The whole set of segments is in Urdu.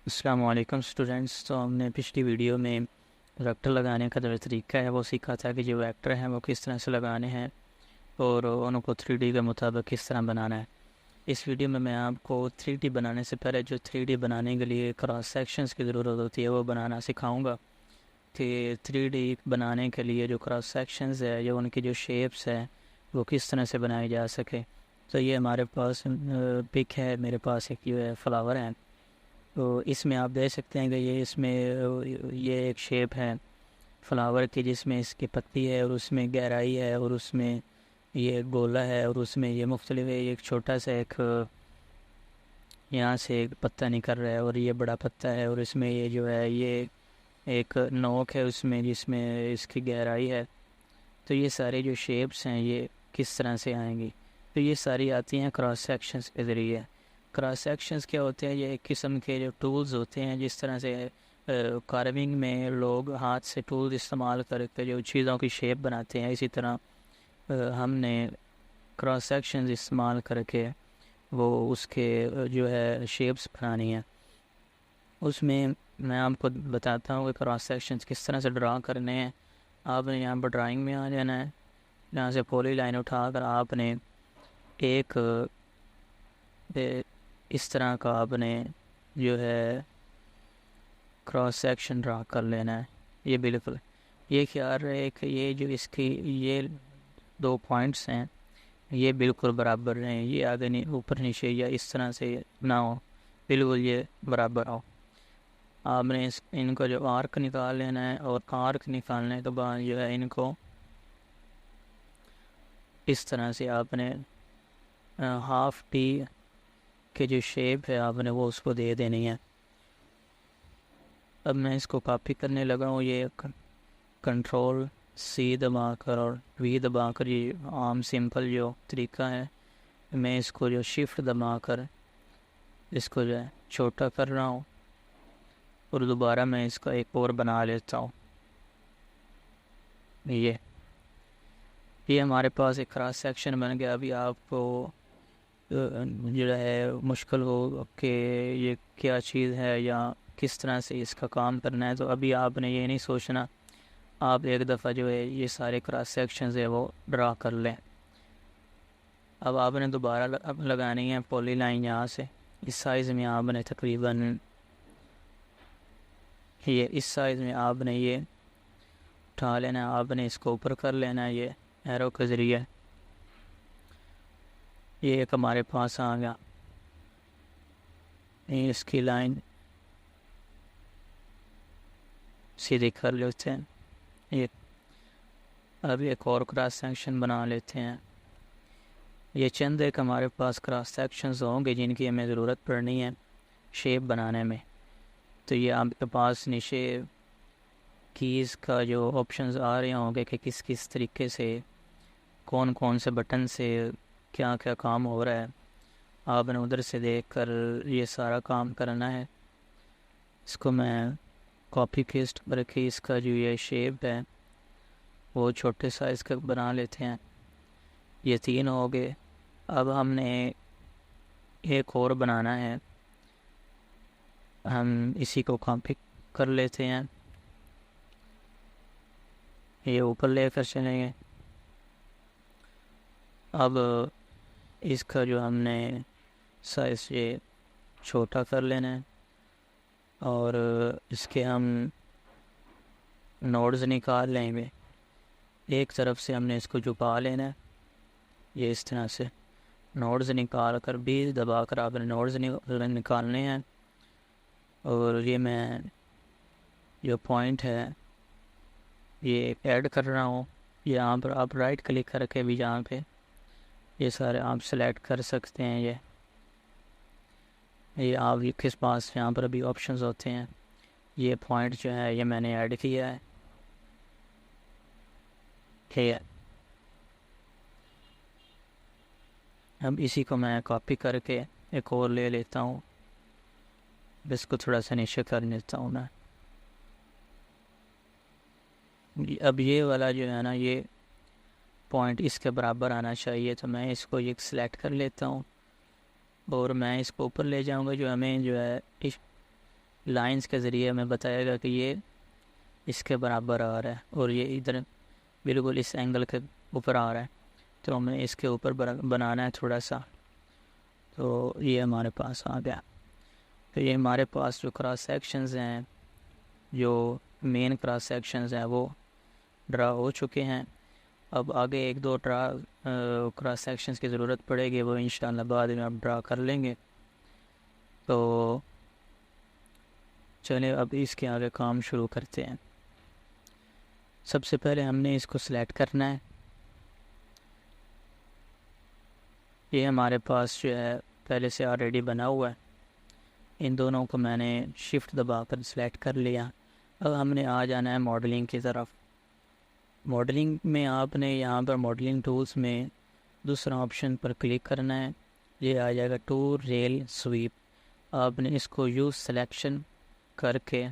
السلام علیکم اسٹوڈنٹس. تو ہم نے پچھلی ویڈیو میں ویکٹر لگانے کا جو طریقہ ہے وہ سیکھا تھا کہ جو ویکٹر ہیں وہ کس طرح سے لگانے ہیں اور ان کو 3D کے مطابق کس طرح بنانا ہے. اس ویڈیو میں آپ کو 3D بنانے سے پہلے جو 3D بنانے کے لیے کراس سیکشنز کی ضرورت ہوتی ہے وہ بنانا سکھاؤں گا کہ 3D بنانے کے لیے جو کراس سیکشنز ہے یا ان کی جو شیپس ہیں وہ کس طرح سے بنائی جا سکے. تو یہ ہمارے پاس پک ہے، میرے پاس ایک جو ہے فلاور ہے. تو اس میں آپ دیکھ سکتے ہیں کہ اس میں یہ ایک شیپ ہے فلاور کی جس میں اس کی پتی ہے اور اس میں گہرائی ہے اور اس میں یہ گولا ہے اور اس میں یہ مختلف ہے. ایک چھوٹا سا ایک یہاں سے ایک پتا نکل رہا ہے اور یہ بڑا پتا ہے اور اس میں یہ جو ہے یہ ایک نوک ہے اس میں جس میں اس کی گہرائی ہے. تو یہ سارے جو شیپس ہیں یہ کس طرح سے آئیں گی؟ تو یہ ساری آتی ہیں کراس سیکشنز کے ذریعے. کراس سیکشنز کیا ہوتے ہیں؟ یہ ایک قسم کے جو ٹولز ہوتے ہیں جس طرح سے کارونگ میں لوگ ہاتھ سے ٹولز استعمال کر کے جو چیزوں کی شیپ بناتے ہیں، اسی طرح ہم نے کراس سیکشنز استعمال کر کے وہ اس کے جو ہے شیپس بنانی ہیں. اس میں میں آپ کو بتاتا ہوں کہ کراس سیکشنز کس طرح سے ڈرا کرنے ہیں. آپ نے یہاں پر ڈرائنگ میں آ جانا ہے، یہاں سے پولی لائن اٹھا کر آپ نے ایک اس طرح کا آپ نے جو ہے کراس سیکشن ڈرا کر لینا ہے. یہ بالکل یہ خیال رہے کہ یہ جو اس کی یہ دو پوائنٹس ہیں یہ بالکل برابر رہیں، یہ آگے نہیں اوپر نیچے یا اس طرح سے نہ ہو، بالکل یہ برابر ہو. آپ نے ان کو جو آرک نکال لینا ہے اور آرک نکالنے کے بعد جو ہے ان کو اس طرح سے آپ نے ہاف ٹی کے جو شیپ ہے آپ نے وہ اس کو دے دینی ہے. اب میں اس کو کاپی کرنے لگا ہوں. یہ کنٹرول سی دبا کر اور وی دبا کر، یہ عام سمپل جو طریقہ ہے، میں اس کو جو شفٹ دبا کر اس کو جو ہے چھوٹا کر رہا ہوں اور دوبارہ میں اس کا ایک اور بنا لیتا ہوں. یہ ہمارے پاس ایک کراس سیکشن بن گیا. ابھی آپ کو جو ہے مشکل ہو کہ یہ کیا چیز ہے یا کس طرح سے اس کا کام کرنا ہے، تو ابھی آپ نے یہ نہیں سوچنا، آپ ایک دفعہ جو ہے یہ سارے کراس سیکشنز ہے وہ ڈرا کر لیں. اب آپ نے دوبارہ لگانی ہے پولی لائن. یہاں سے اس سائز میں آپ نے تقریباً یہ اس سائز میں آپ نے یہ اٹھا لینا ہے. آپ نے اس کو اوپر کر لینا ہے یہ ایرو کے ذریعے. یہ ایک ہمارے پاس آ گیا. اس کی لائن سیدھی کر لیتے ہیں. یہ اب ایک اور کراس سیکشن بنا لیتے ہیں. یہ چند ایک ہمارے پاس کراس سیکشنز ہوں گے جن کی ہمیں ضرورت پڑنی ہے شیپ بنانے میں. تو یہ آپ کے پاس نیچے کیز کا جو آپشنز آ رہے ہوں گے کہ کس کس طریقے سے کون کون سے بٹن سے کیا کیا کام ہو رہا ہے، آپ نے ادھر سے دیکھ کر یہ سارا کام کرنا ہے. اس کو میں کاپی پیسٹ کر کے اس کا جو یہ شیپ ہے وہ چھوٹے سائز کا بنا لیتے ہیں. یہ 3 ہو گئے. اب ہم نے ایک اور بنانا ہے، ہم اسی کو کاپی کر لیتے ہیں، یہ اوپر لے کر چلیں گے. اب اس کا جو ہم نے سائز یہ چھوٹا کر لینا ہے اور اس کے ہم نوڈز نکال لیں گے. ایک طرف سے ہم نے اس کو جھکا لینا ہے، یہ اس طرح سے نوڈز نکال کر بھی دبا کر آپ نے نوڈز نکالنے ہیں. اور یہ میں جو پوائنٹ ہے یہ ایڈ کر رہا ہوں. یہاں پر آپ رائٹ کلک کر کے بھی یہاں پہ یہ سارے آپ سلیکٹ کر سکتے ہیں. یہ آپ کس پاس یہاں پر بھی آپشنز ہوتے ہیں. یہ پوائنٹ جو ہے یہ میں نے ایڈ کیا ہے. ٹھیک ہے، اب اسی کو میں کاپی کر کے ایک اور لے لیتا ہوں، اس کو تھوڑا سا نیچے کر لیتا ہوں میں. اب یہ والا جو ہے نا یہ پوائنٹ اس کے برابر آنا چاہیے، تو میں اس کو ایک سلیکٹ کر لیتا ہوں اور میں اس کو اوپر لے جاؤں گا. جو ہمیں جو ہے لائنز کے ذریعے ہمیں بتائے گا کہ یہ اس کے برابر آ رہا ہے اور یہ ادھر بالکل اس اینگل کے اوپر آ رہا ہے، تو ہمیں اس کے اوپر بنانا ہے تھوڑا سا. تو یہ ہمارے پاس آ گیا. تو یہ ہمارے پاس جو کراس سیکشنز ہیں، جو مین کراس سیکشنز ہیں وہ ڈرا ہو چکے ہیں. اب آگے ایک دو کراس سیکشنز کی ضرورت پڑے گی، وہ انشاءاللہ بعد میں اب ڈرا کر لیں گے. تو چلیں اب اس کے آگے کام شروع کرتے ہیں. سب سے پہلے ہم نے اس کو سلیکٹ کرنا ہے. یہ ہمارے پاس جو ہے پہلے سے آلریڈی بنا ہوا ہے. ان دونوں کو میں نے شفٹ دبا کر سلیکٹ کر لیا. اب ہم نے آ جانا ہے ماڈلنگ کی طرف. ماڈلنگ میں آپ نے یہاں پر ماڈلنگ ٹولز میں دوسرا آپشن پر کلک کرنا ہے. یہ آ جائے گا ٹور ریل سویپ. آپ نے اس کو یوز سلیکشن کر کے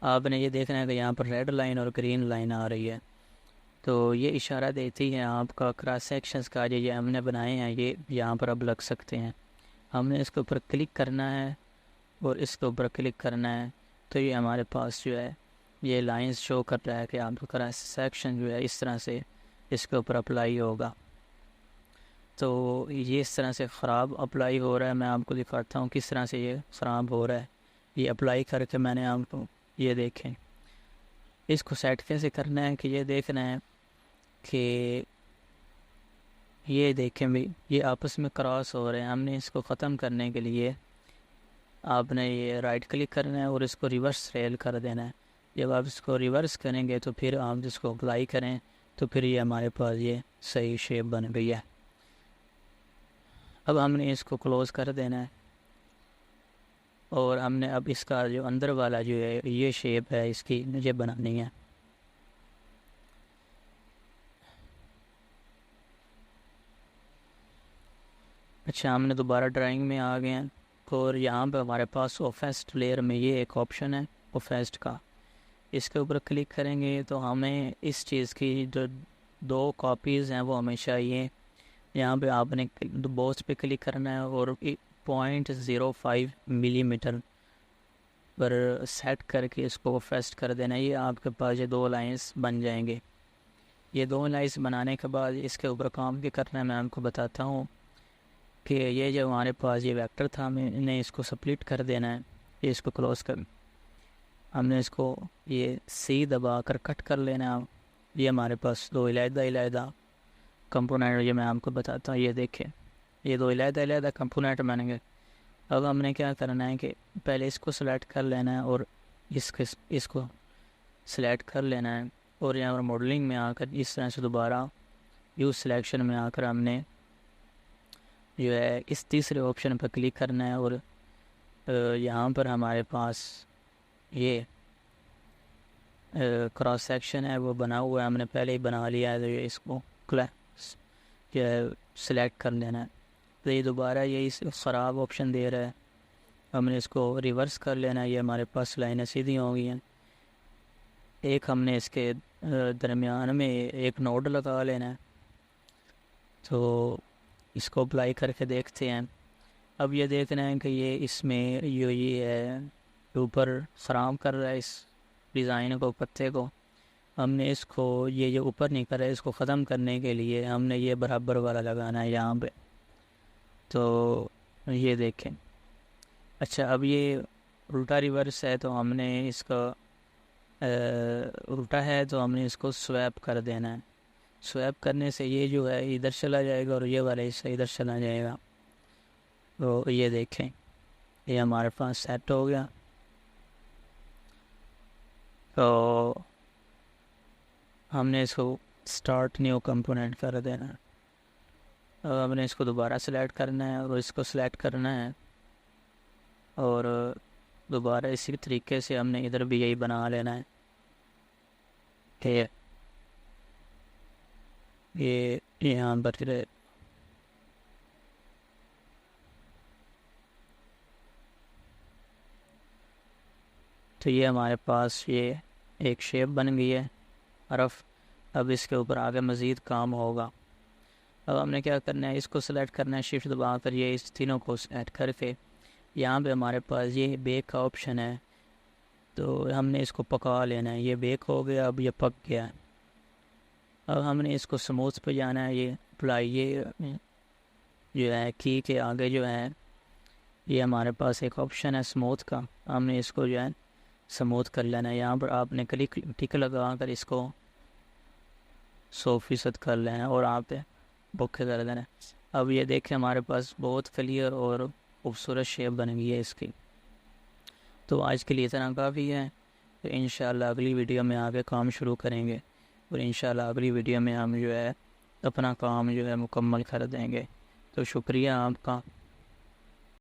آپ نے یہ دیکھنا ہے کہ یہاں پر ریڈ لائن اور گرین لائن آ رہی ہے. تو یہ اشارہ دیتی ہے آپ کا کراس سیکشنز کا جو یہ ہم نے بنائے ہیں یہ یہاں پر اب لگ سکتے ہیں. ہم نے اس کے اوپر کلک کرنا ہے اور اس کے اوپر کلک کرنا ہے. تو یہ ہمارے پاس جو ہے یہ لائنز شو کر رہا ہے کہ آپ کا کراس سیکشن جو ہے اس طرح سے اس کے اوپر اپلائی ہوگا. تو یہ اس طرح سے خراب اپلائی ہو رہا ہے. میں آپ کو دکھاتا ہوں کس طرح سے یہ خراب ہو رہا ہے. یہ اپلائی کر کے میں نے آپ کو یہ دیکھیں اس کو سیٹ کیسے کرنا ہے کہ یہ دیکھنا ہے کہ یہ دیکھیں بھی یہ آپس میں کراس ہو رہے ہیں. ہم نے اس کو ختم کرنے کے لیے آپ نے یہ رائٹ کلک کرنا ہے اور اس کو ریورس ریل کر دینا ہے. جب آپ اس کو ریورس کریں گے تو پھر آپ اس کو اپلائی کریں تو پھر یہ ہمارے پاس یہ صحیح شیپ بن گئی ہے. اب ہم نے اس کو کلوز کر دینا ہے اور ہم نے اب اس کا جو اندر والا جو ہے یہ شیپ ہے اس کی مجھے بنانی ہے. اچھا ہم نے دوبارہ ڈرائنگ میں آ گئے ہیں اور یہاں پہ ہمارے پاس اوفیسٹ لیئر میں یہ ایک آپشن ہے اوفیسٹ کا. اس کے اوپر کلک کریں گے تو ہمیں اس چیز کی جو دو کاپیز ہیں وہ ہمیں چاہیے. یہاں پہ آپ نے بوس پہ کلک کرنا ہے اور 0.05 ملی میٹر پر سیٹ کر کے اس کو اوفیسٹ کر دینا ہے. یہ آپ کے پاس یہ دو لائنز بن جائیں گے. یہ دو لائنز بنانے کے بعد اس کے اوپر کام بھی کرنا ہے. میں آپ کو بتاتا ہوں کہ یہ جو ہمارے پاس یہ ویکٹر تھا ہمیں نے اس کو سپلٹ کر دینا ہے. یہ اس کو کلوز کر ہم نے اس کو یہ سی دبا کر کٹ کر لینا ہے. یہ ہمارے پاس دو علیحدہ کمپوننٹ یہ میں آپ کو بتاتا ہوں. یہ دیکھیں یہ دو علیحدہ کمپوننٹ بن گئے. اب ہم نے کیا کرنا ہے کہ پہلے اس کو سلیکٹ کر لینا ہے اور اس کو سلیکٹ کر لینا ہے اور یہاں پر ماڈلنگ میں آ کر اس طرح سے دوبارہ یوز سلیکشن میں آ کر ہم نے جو ہے اس تیسرے آپشن پر کلک کرنا ہے اور یہاں پر ہمارے پاس یہ کراس سیکشن ہے وہ بنا ہوا ہے. ہم نے پہلے ہی بنا لیا ہے تو یہ اس کو سلیکٹ کر لینا ہے. تو یہ دوبارہ یہ اس خراب آپشن دے رہا ہے. ہم نے اس کو ریورس کر لینا ہے. یہ ہمارے پاس لائنیں سیدھی ہو گئی ہیں. ایک ہم نے اس کے درمیان میں ایک نوڈ لگا لینا ہے. تو اس کو اپلائی کر کے دیکھتے ہیں. اب یہ دیکھنا ہے کہ یہ اس میں یہ ہے اوپر خراب کر رہا ہے اس ڈیزائن کو پتے کو. ہم نے اس کو یہ جو اوپر نہیں کر رہا ہے اس کو ختم کرنے کے لیے ہم نے یہ برابر والا لگانا ہے یہاں پہ. تو یہ دیکھیں. اچھا اب یہ الٹا ریورس ہے تو ہم نے اس کا الٹا ہے تو ہم نے اس کو سویپ کر دینا ہے. سویپ کرنے سے یہ جو ہے ادھر چلا جائے گا اور یہ والا حصہ ادھر چلا جائے گا. تو یہ دیکھیں یہ ہمارے پاس سیٹ ہو گیا. تو ہم نے اس کو اسٹارٹ نیو کمپوننٹ کر دینا ہے. اب ہم نے اس کو دوبارہ سلیکٹ کرنا ہے اور اس کو سلیکٹ کرنا ہے اور دوبارہ اسی طریقے سے ہم نے ادھر بھی یہی بنا لینا ہے کہ یہ یہاں پر تو یہ ہمارے پاس یہ ایک شیپ بن گئی ہے حرف. اب اس کے اوپر آگے مزید کام ہوگا. اب ہم نے کیا کرنا ہے اس کو سلیکٹ کرنا ہے شفٹ دبا کر یہ اس تینوں کو سلیکٹ کر کے یہاں پہ ہمارے پاس یہ بیک کا آپشن ہے، تو ہم نے اس کو پکا لینا ہے۔ یہ بیک ہو گیا، اب یہ پک گیا ہے۔ اب ہم نے اس کو سموتھ پہ جانا ہے۔ یہ اپلائی، یہ جو ہے کی کے آگے جو ہے یہ ہمارے پاس ایک آپشن ہے سموتھ کا، ہم نے اس کو جو ہے سموتھ کر لینا ہے۔ یہاں پر آپ نے ٹک لگا کر اس کو 100% کر لینا ہے اور آپ پہ بک کر دینا ہے۔ اب یہ دیکھیں ہمارے پاس بہت کلیئر اور خوبصورت شیپ بن گئی ہے اس کی۔ تو آج کے لیے اتنا کافی ہے، تو انشاءاللہ اگلی ویڈیو میں آگے کام شروع کریں گے، اور انشاءاللہ اگلی ویڈیو میں ہم جو ہے اپنا کام جو ہے مکمل کر دیں گے۔ تو شکریہ آپ کا۔